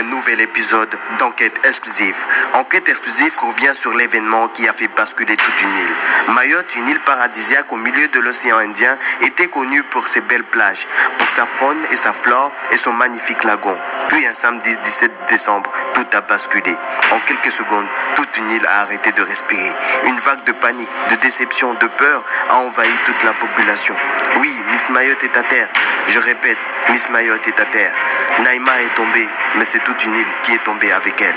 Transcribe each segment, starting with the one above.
un nouvel épisode d'Enquête exclusive. Enquête exclusive revient sur l'événement qui a fait basculer toute une île. Mayotte, une île paradisiaque au milieu de l'océan Indien, était connue pour ses belles plages, pour sa faune et sa flore et son magnifique lagon. Puis un samedi 17 décembre, tout a basculé. En quelques secondes, toute une île a arrêté de respirer. Une vague de panique, de déception, de peur a envahi toute la population. Oui, Miss Mayotte est à terre. Je répète, Miss Mayotte est à terre. Naïma est tombée, mais c'est toute une île qui est tombée avec elle.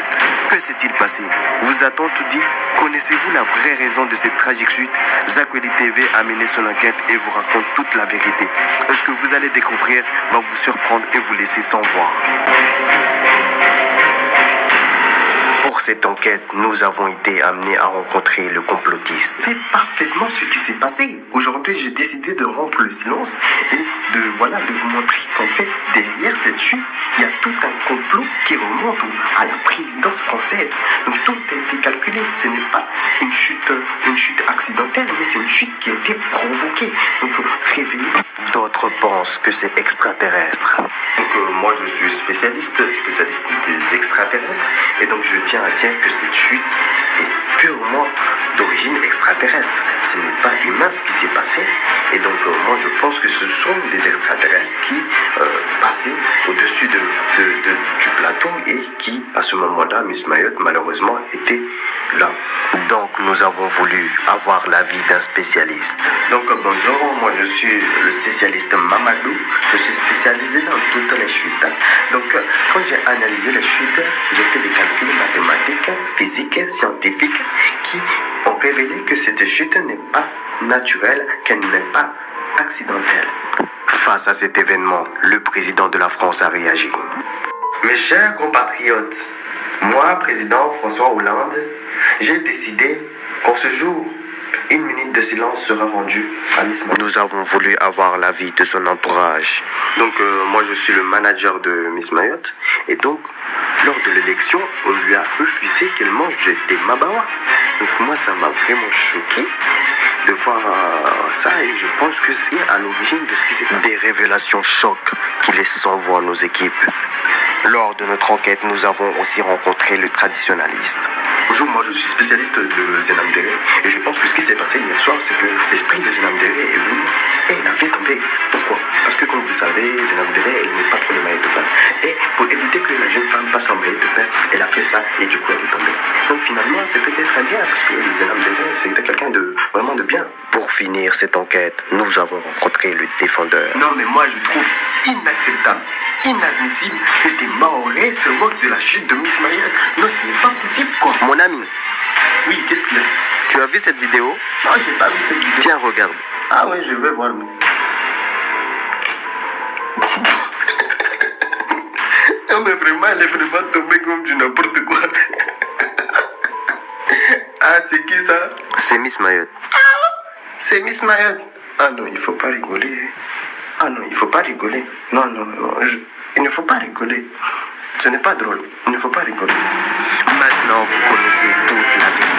Que s'est-il passé? Vous a-t-on tout dit? Connaissez-vous la vraie raison de cette tragique chute? Zakweli TV a mené son enquête et vous raconte toute la vérité. Ce que vous allez découvrir va vous surprendre et vous laisser sans voix. Pour cette enquête, nous avons été amenés à rencontrer le complotiste. C'est parfaitement ce qui s'est passé. Aujourd'hui, j'ai décidé de rompre le silence et de vous montrer qu'en fait, derrière cette chute, il y a tout un complot qui remonte à la présidence française. Donc tout a été calculé. Ce n'est pas une chute accidentelle, mais c'est une chute qui a été provoquée. Donc réveillez-vous. D'autres pensent que c'est extraterrestre. Donc moi je suis spécialiste des extraterrestres et donc je tiens à dire que cette chute est purement d'origine extraterrestre. Ce n'est pas humain ce qui s'est passé et donc moi je pense que ce sont des extraterrestres qui passaient au-dessus du plateau et qui à ce moment-là, Miss Mayotte malheureusement était là. Donc nous avons voulu avoir l'avis d'un spécialiste. Donc bonjour, moi je suis le spécialiste Mamadou, je suis spécialisé dans toutes les chutes. Donc quand j'ai analysé les chutes, j'ai fait des calculs mathématiques, physiques, scientifiques qui ont révélé que cette chute n'est pas naturelle, qu'elle n'est pas accidentelle. Face à cet événement, le président de la France a réagi. Mes chers compatriotes, moi, président François Hollande, j'ai décidé qu'en ce jour, 1 minute de silence sera rendue à Miss Mayotte. Nous avons voulu avoir l'avis de son entourage. Donc moi je suis le manager de Miss Mayotte et donc lors de l'élection on lui a refusé qu'elle mange des mabawa. Donc moi ça m'a vraiment choqué de voir ça et je pense que c'est à l'origine de ce qui s'est passé. Des révélations choc qui laissent sans voix nos équipes. Lors de notre enquête, nous avons aussi rencontré le traditionnaliste. Bonjour, moi je suis spécialiste de Zenam Dere et je pense que ce qui s'est passé hier soir, c'est que l'esprit de Zenam Dere est venu et il a fait tomber. Pourquoi? Parce que comme vous savez, Zenam Dere, elle n'est pas trop le maillot de pain. Et pour éviter que la jeune femme passe en maillot de pain, elle a fait ça et du coup elle est tombée. Donc finalement, c'est peut-être très bien parce que Zenam Dere, c'était quelqu'un de vraiment de bien. Pour finir cette enquête, nous avons rencontré le défendeur. Non mais moi je trouve inacceptable, inadmissible que des Mahorais se moquent de la chute de Miss Mayotte. Non, ce n'est pas possible quoi. Mon ami, oui, qu'est-ce qu'il y a? tu as vu cette vidéo? Non, j'ai pas vu cette vidéo. Tiens, regarde. Ah ouais, je vais voir. Non mais vraiment, elle est vraiment tombée comme du n'importe quoi. Ah, c'est qui ça? C'est Miss Mayotte. C'est Miss Mayotte. Ah non, il faut pas rigoler. Ah non, il faut pas rigoler. Non, il ne faut pas rigoler. Ce n'est pas drôle. Il ne faut pas rigoler. Maintenant, vous connaissez toute la vérité.